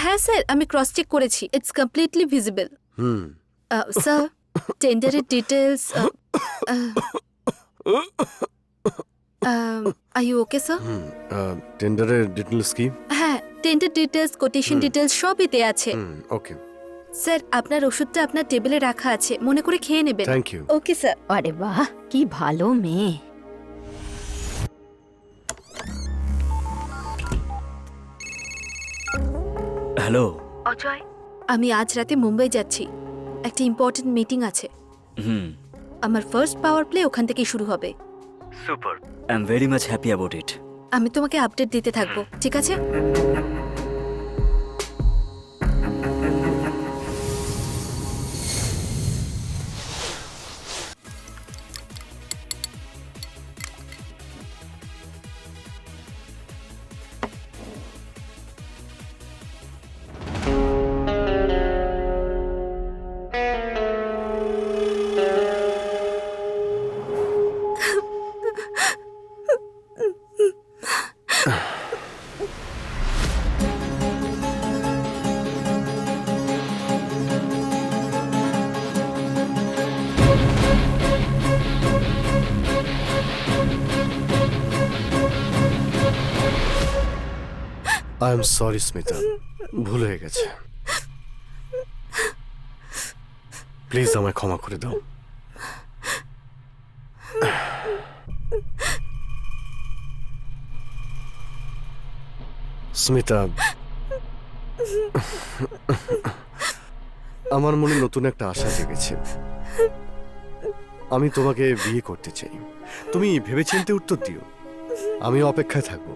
হ্যাঁ স্যার, আমি cross check করেছি, ইটস কমপ্লিটলি ভিজিবল। স্যার, টেন্ডারের details. Are you okay sir? টেন্ডারের ডিটেলস কি? হ্যাঁ, টেন্ডার ডিটেলস, কোটেশন ডিটেলস সবই দেয়া আছে। ওকে, স্যার, আপনার ওষুধটা আপনার টেবিলে রাখা আছে, মনে করে খেয়ে নেবেন। Thank you. Okay sir. আরে বাহ, কি ভালো মেয়ে। হ্যালো। অজয়, আমি আজ রাতে মুম্বাই যাচ্ছি, একটা ইম্পর্টেন্ট মিটিং আছে। আমার ফার্স্ট পাওয়ার প্লে ওখান থেকেই শুরু হবে। Super, I am very much happy about it. আমি তোমাকে আপডেট দিতে থাকবো, ঠিক আছে? আই এম সরি স্মিতা, ভুল হয়ে গেছে, প্লিজ আমায় ক্ষমা করে দাও। স্মিতা, আমার মনে নতুন একটা আশা জেগেছে। আমি তোমাকে বিয়ে করতে চাই। তুমি ভেবেচিন্তে উত্তর দিও, আমি অপেক্ষায় থাকবো।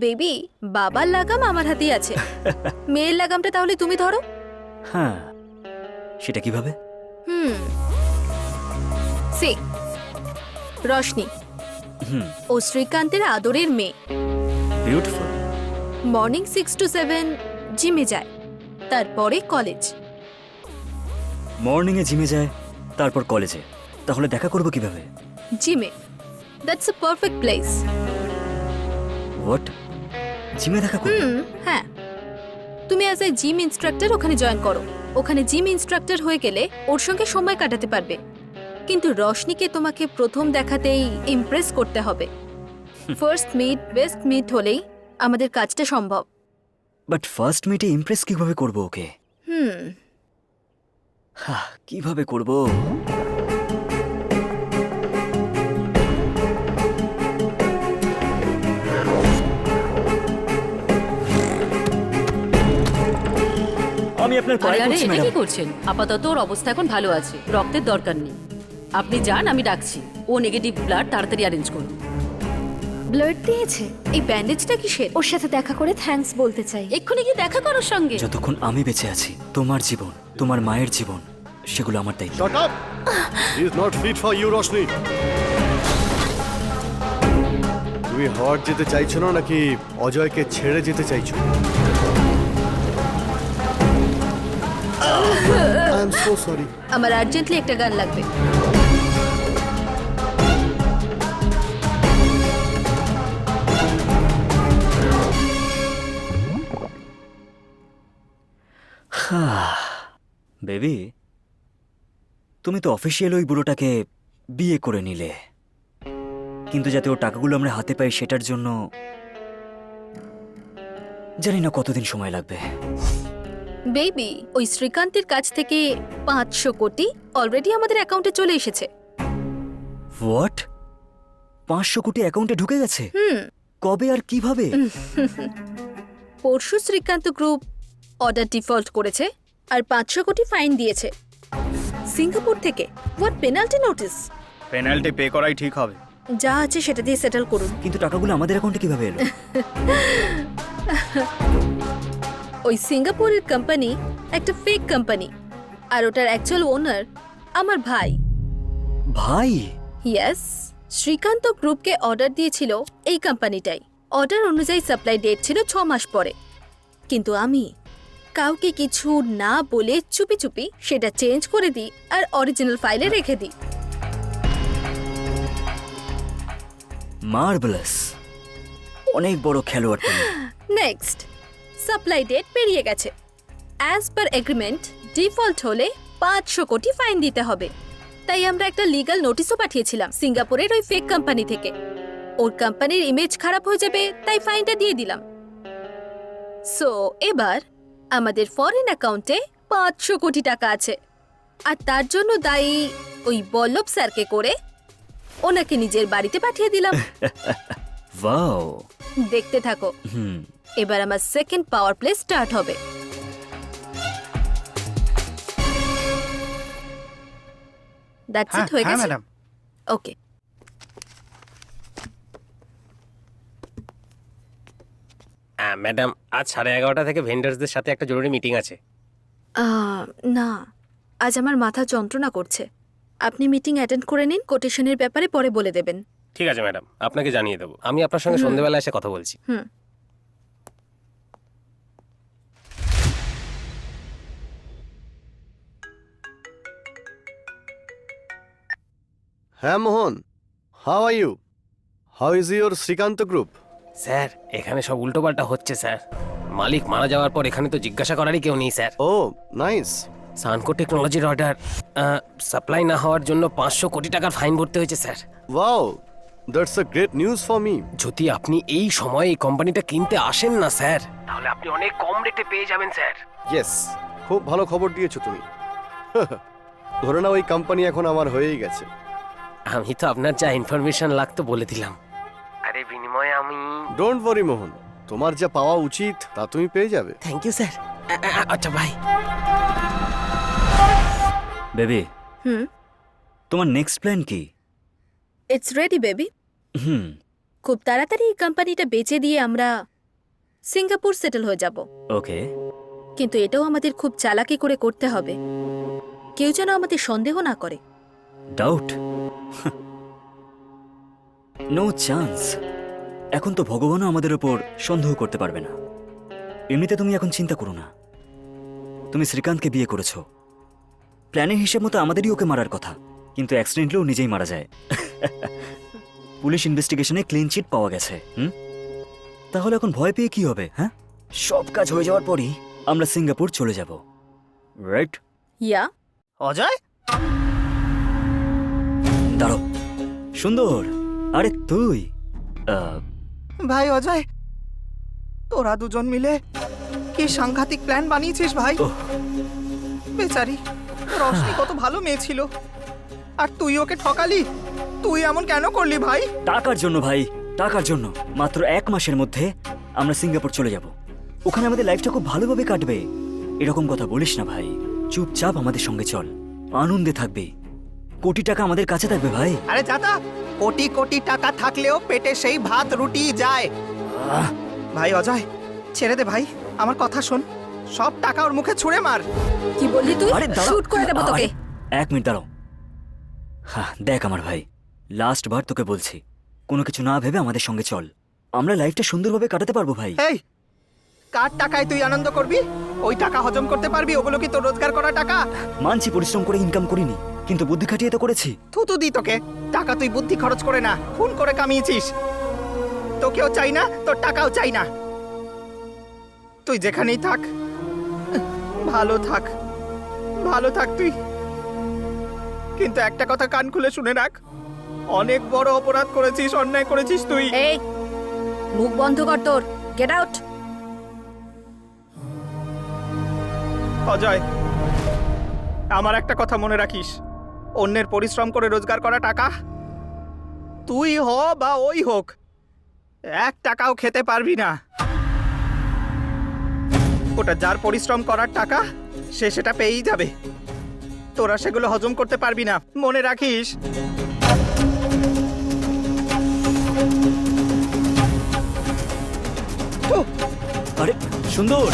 বেবি, বাবার লাগাম আমার হাতেই আছে, মেয়ের লাগামটা তাহলে তুমি ধরো। হ্যাঁ, সেটা কিভাবে? সে রশনি, ও শ্রীকান্তের আদরের মেয়ে। বিউটিফুল। মর্নিং 6 to 7 জিমে যায়, তারপরে কলেজ। মর্নিংয়ে জিমে যায়, তারপর কলেজে। তাহলে দেখা করবো কিভাবে? জিমে, that's a perfect place. What? জিমে দেখা করবো? হ্যাঁ, তুমি অ্যাজ এ জিম ইনস্ট্রাক্টর ওখানে জয়েন করো। ওখানে জিম ইনস্ট্রাক্টর হয়ে গেলে ওর সঙ্গে সময় কাটাতে পারবে। কিন্তু রশনিকে তোমাকে প্রথম দেখাতেই ইমপ্রেস করতে হবে। ফার্স্ট মিট বেস্ট মিট হলেই আমাদের কাজটা সম্ভব। বাট ফার্স্ট মিটে ইমপ্রেস কিভাবে করবো ওকে? কিভাবে করবো? আমি আপনার পায়ে আরে পড়ছি এটা কি ম্যাডাম। করছেন? আপাতত ওর অবস্থা এখন ভালো আছে, রক্তের দরকার নেই। আপনি যান, আমি ডাকছি। ও নেগেটিভ ব্লাড তাড়াতাড়ি অ্যারেঞ্জ করুন। ব্লাড দিয়েছে? এই ব্যান্ডেজটা কিসের? ওর সাথে দেখা করে থ্যাঙ্কস বলতে চাই। এক্ষুনি কি দেখা করোর সঙ্গে? যতক্ষণ আমি বেঁচে আছি, তোমার জীবন, তোমার মায়ের জীবন, সেগুলো আমার দায়িত্ব। Shut up! He is not fit for you, Roshni. তুমি হাওয়ার্ড যেতে চাইছো না নাকি অজয়কে ছেড়ে যেতে চাইছো? I am so sorry. আমার আর্জেন্টলি একটা গান লাগবে। বেবি, তুমি তো অফিসিয়াল ওই বুড়োটাকে বিয়ে করে নিলে, কিন্তু যাতে ওর টাকাগুলো আমরা হাতে পাই সেটার জন্য জানি না কতদিন সময় লাগবে। বেবি, ওই শ্রীকান্তের কাছ থেকে 500 কোটি অলরেডি আমাদের অ্যাকাউন্টে চলে এসেছে। হোয়াট? 500 কোটি অ্যাকাউন্টে ঢুকে গেছে? কবে আর কিভাবে? পরশু শ্রীকান্ত গ্রুপ অর্ডার ডিফল্ট করেছে আর 500 কোটি ফাইন দিয়েছে। সিঙ্গাপুর থেকে? What penalty notice? Penalty pay করাই ঠিক হবে। যা আছে সেটা দিয়ে সেটেল করুন। কিন্তু টাকাগুলো আমাদের অ্যাকাউন্টে কিভাবে এলো? ওই সিঙ্গাপুরের কোম্পানি একটা ফেক কোম্পানি, আর ওটার অ্যাকচুয়াল ওনার আমার ভাই। ভাই, ইয়েস, শ্রীকান্ত গ্রুপকে অর্ডার দিয়েছিল এই কোম্পানিটাই। অর্ডার অনুযায়ী সাপ্লাই ডেট ছিল 6 মাস পরে, কিন্তু আমি কাউকে কিছু না বলে চুপি চুপি সেটা চেঞ্জ করে দিই আর অরিজিনাল ফাইলে রেখে দিই। মার্ভেলাস, অনেক বড় খেলোয়াড় তুমি। নেক্সট, সাপ্লাই ডেট পেরিয়ে গেছে। অ্যাজ পার এগ্রিমেন্ট ডিফল্ট হলে 500 কোটি ফাইন দিতে হবে। তাই আমরা একটা লিগ্যাল নোটিশও পাঠিয়েছিলাম সিঙ্গাপুরের ওই ফেক কোম্পানি থেকে। ওর কোম্পানির ইমেজ খারাপ হয়ে যাবে তাই ফাইনটা দিয়ে দিলাম। সো এবার আমাদের ফরেন অ্যাকাউন্টে 500 কোটি টাকা আছে, আর তার জন্য দায়ী ওই বল্লভ স্যারকে করে ওনাকে নিজের বাড়িতে পাঠিয়ে দিলাম। ওয়াও। দেখতে থাকো, হুম। এবার আমার সেকেন্ড পাওয়ার প্লে স্টার্ট হবে। দ্যাটস ইট, হয়ে হ্যাঁ গেছে? ম্যাডাম। ওকে। ম্যাডাম, আজ 11:30 থেকে ভেন্ডার্সদের সাথে একটা জরুরি মিটিং আছে। না, আজ আমার মাথা যন্ত্রণা করছে। আপনি মিটিং অ্যাটেন্ড করে নিন, কোটেশনের ব্যাপারে পরে বলে দেবেন। ঠিক আছে ম্যাডাম, আপনাকে জানিয়ে দেবো। আমি আপনার সঙ্গে সন্ধ্যেবেলা এসে কথা বলছি। হুম। হ্যাঁ Mohan, how are you? How is your Srikanta group? Sir, এখানে সব উল্টোপাল্টা হচ্ছে স্যার। মালিক মারা যাওয়ার পর এখানে তো জিজ্ঞাসা করারই কেউ নেই স্যার। ও নাইস। সানকো টেকনোলজির অর্ডার সাপ্লাই না হওয়ার জন্য 500 কোটি টাকার ফাইন ভরতে হয়েছে sir. Wow, that's a great news for me. যদি আপনি এই সময়ে এই কোম্পানিটা কিনতে আসেন না স্যার, তাহলে আপনি অনেক কম রেটে পেয়ে যাবেন স্যার। ইয়েস, খুব ভালো খবর দিয়েছো তুমি। ধরে নাও ওই কোম্পানি এখন আমার হয়েই গেছে। আমি তো আপনার যা ইনফরমেশন লাগতো বলে দিলাম। আরে বিনিময়ে আমি ডোন্ট ওয়ারি মোহন, তোমার যা পাওয়া উচিত তা তুমি পেয়ে যাবে। Thank you sir. আচ্ছা ভাই। বেবি, হুম, তোমার নেক্সট প্ল্যান কি? It's ready baby. হুম। খুব তাড়াতাড়ি এই কোম্পানিটা বেচে দিয়ে আমরা সিঙ্গাপুর সেটেল হয়ে যাব। ওকে। কিন্তু এটাও আমাদের খুব চালাকি করে করতে হবে, কেউ যেন আমাদের সন্দেহ না করে। ডাউট? No chance. এখন তো ভগবানও আমাদের ওপর সন্দেহ করতে পারবে না। এমনিতে তুমি এখন চিন্তা করো না। তুমি শ্রীকান্তকে বিয়ে করেছো, প্ল্যানের হিসেব মতো আমাদেরই ওকে মারার কথা, কিন্তু অ্যাক্সিডেন্টলি ও নিজেই মারা যায়। পুলিশ ইনভেস্টিগেশনে ক্লিন চিট পাওয়া গেছে। তাহলে এখন ভয় পেয়ে কি হবে? হ্যাঁ, সব কাজ হয়ে যাওয়ার পরই আমরা সিঙ্গাপুর চলে যাব, রাইট? ইয়া। অজয়, দাঁড়াও। সুন্দর, আরে তুই? ভাই অজয়, তোরা দুজন মিলে কি সাংঘাতিক প্ল্যান বানিয়েছিস ভাই। ওহ। বেচারি রশনি কত ভালো মেয়ে ছিল, আর তুই ওকে ঠকালি। তুই এমন কেন করলি ভাই? টাকার জন্য ভাই, টাকার জন্য। মাত্র 1 মাসের মধ্যে আমরা সিঙ্গাপুর চলে যাব। ওখানে আমাদের লাইফটা খুব ভালোভাবে কাটবে। এরকম কথা বলিস না ভাই। চুপচাপ আমাদের সঙ্গে চল, আনন্দে থাকবে। কোটি টাকা আমাদের কাছে থাকবে ভাই। আরে দাদা, কোটি কোটি টাকা থাকলেও পেটে সেই ভাত রুটি যায়। আহ, ভাই অজয়, ছেড়ে দে ভাই, আমার কথা শোন। সব টাকা ওর মুখে ছুঁড়ে মার। কি বললি তুই? আরে দাঁড়াও। শুট করে দেবো তোকে। আরে, 1 মিনিট দাঁড়াও। হ্যাঁ, দেখ আমার ভাই, লাস্ট বার তোকে বলছি, কোনো কিছু না ভেবে আমাদের সঙ্গে চল। আমরা লাইফটা সুন্দরভাবে কাটাতে পারবো ভাই। এই, কার টাকায় তুই আনন্দ করবি? ওই টাকা হজম করতে পারবি? ওগুলো কি তোর রোজগার করা টাকা? মানছি পরিশ্রম করে ইনকাম করিনি, কিন্তু বুদ্ধি খাটিয়ে তো করেছি। থুতু দি তোকে। টাকা তুই বুদ্ধি খরচ করে না, খুন করে কামিয়েছিস। তোকেও চাই না, তোর টাকাও চাই না। তুই যেখানেই থাক, ভালো থাক, ভালো থাক তুই। কিন্তু একটা কথা কান খুলে শুনে রাখ, অনেক বড় অপরাধ করেছিস, অন্যায় করেছিস তুই। এই, মুখ বন্ধ কর তোর। Get out. অজয়, আমার একটা কথা মনে রাখিস, অন্যের পরিশ্রম করে রোজগার করা টাকা তুই হ বা ওই হোক, 1 টাকাও খেতে পারবি না। ওটা যার পরিশ্রম করার টাকা, সে সেটা পেয়েই যাবে। তোরা সেগুলো হজম করতে পারবি না, মনে রাখিস। আরে সুন্দর,